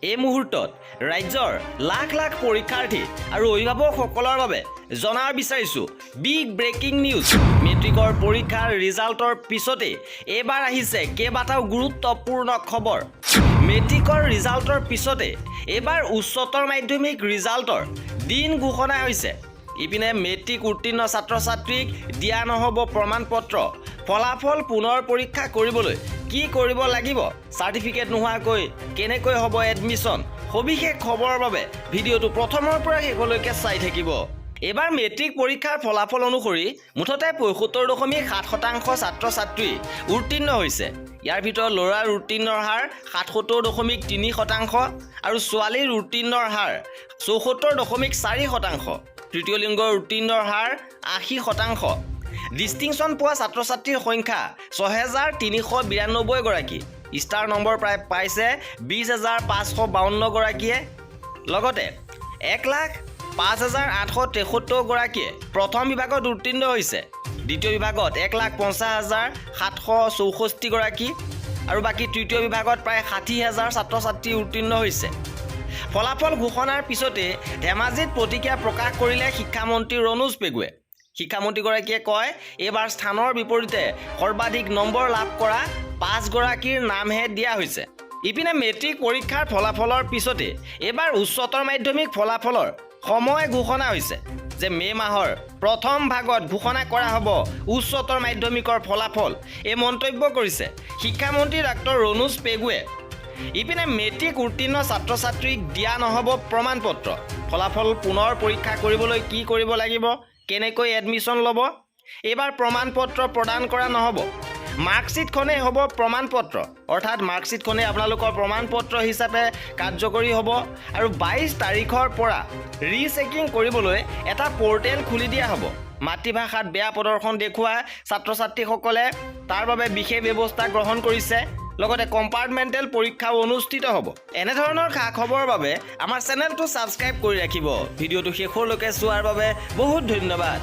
এই মুহূৰ্তত ৰাজ্যৰ লাখ লাখ পৰীক্ষাৰ্থী আৰু অভিভাৱকসকলৰ বাবে জনাৰ বিচাৰিছোঁ বিগ ব্ৰেকিং নিউজ। মেট্ৰিকৰ পৰীক্ষাৰ ৰিজাল্টৰ পিছতে এবাৰ আহিছে কেইবাটাও গুৰুত্বপূৰ্ণ খবৰ। মেট্ৰিকৰ ৰিজাল্টৰ পিছতে এবাৰ উচ্চতৰ মাধ্যমিক ৰিজাল্টৰ দিন ঘোষণা হৈছে। ইপিনে মেট্ৰিক উত্তীৰ্ণ ছাত্ৰ ছাত্ৰীক দিয়া নহ'ব প্ৰমাণপত্ৰ। ফলাফল পুনৰ পৰীক্ষা কৰিবলৈ কি কৰিব লাগিব, চাৰ্টিফিকেট নোহোৱাকৈ কেনেকৈ হ'ব এডমিশ্যন, সবিশেষ খবৰৰ বাবে ভিডিঅ'টো প্ৰথমৰ পৰা শেষলৈকে চাই থাকিব। এবাৰ মেট্ৰিক পৰীক্ষাৰ ফলাফল অনুসৰি মুঠতে ৭৫.৭% ছাত্ৰ ছাত্ৰী উত্তীৰ্ণ হৈছে। ইয়াৰ ভিতৰত ল'ৰাৰ উত্তীৰ্ণৰ হাৰ ৭৭.৩% আৰু ছোৱালীৰ উত্তীৰ্ণৰ হাৰ ৭৪.৪%। তৃতীয় লিংগৰ উত্তীৰ্ণৰ হাৰ ৮০%। ডিষ্টিংশ্যন পোৱা ছাত্ৰ ছাত্ৰীৰ সংখ্যা ৬,৩৯২ গৰাকী। ষ্টাৰ নম্বৰ প্ৰায় পাইছে ২০,৫৫২ গৰাকীয়ে। লগতে ১,০৫,৮৭৩ গৰাকীয়ে প্ৰথম বিভাগত উত্তীৰ্ণ হৈছে। দ্বিতীয় বিভাগত ১,৫০,৭৬৪ গৰাকী আৰু বাকী তৃতীয় বিভাগত প্ৰায় ৬০,০০০ ছাত্ৰ ছাত্ৰী উত্তীৰ্ণ হৈছে। ফলাফল ঘোষণাৰ পিছতে ধেমাজিত প্ৰতিক্ৰিয়া প্ৰকাশ কৰিলে শিক্ষামন্ত্ৰী ৰণোজ পেগুৱে। শিক্ষামন্ত্ৰীগৰাকীয়ে কয়, এইবাৰ স্থানৰ বিপৰীতে সৰ্বাধিক নম্বৰ লাভ কৰা ৫ গৰাকীৰ নামহে দিয়া হৈছে। ইপিনে মেট্ৰিক পৰীক্ষাৰ ফলাফলৰ পিছতে এইবাৰ উচ্চতৰ মাধ্যমিক ফলাফলৰ সময় ঘোষণা হৈছে যে মে' মাহৰ প্ৰথম ভাগত ঘোষণা কৰা হ'ব উচ্চতৰ মাধ্যমিকৰ ফলাফল। এই মন্তব্য কৰিছে শিক্ষামন্ত্ৰী ডাক্তৰ ৰণোজ পেগুৱে। ইপিনে মেট্ৰিক উত্তীৰ্ণ ছাত্ৰ ছাত্ৰীক দিয়া নহ'ব প্ৰমাণপত্ৰ। ফলাফল পুনৰ পৰীক্ষা কৰিবলৈ কি কৰিব লাগিব, কেনেকৈ এডমিশ্যন ল'ব। এইবাৰ প্ৰমাণপত্ৰ প্ৰদান কৰা নহ'ব, মাৰ্কশ্বিটখনেই হ'ব প্ৰমাণপত্ৰ। অৰ্থাৎ মাৰ্কশ্বিটখনেই আপোনালোকৰ প্ৰমাণপত্ৰ হিচাপে কাৰ্যকৰী হ'ব। আৰু ২২ তাৰিখৰ পৰা ৰিচেকিং কৰিবলৈ এটা পৰ্টেল খুলি দিয়া হ'ব। মাতৃভাষাত বেয়া প্ৰদৰ্শন দেখুওৱা ছাত্ৰ ছাত্ৰীসকলে তাৰ বাবে বিশেষ ব্যৱস্থা গ্ৰহণ কৰিছে। লগতে কম্পাৰ্টমেণ্টেল পৰীক্ষাও অনুষ্ঠিত হ'ব। এনেধৰণৰ খা খবৰৰ বাবে আমাৰ চেনেলটো ছাবস্ক্ৰাইব কৰি ৰাখিব। ভিডিঅ'টো শেষলৈকে চোৱাৰ বাবে বহুত ধন্যবাদ।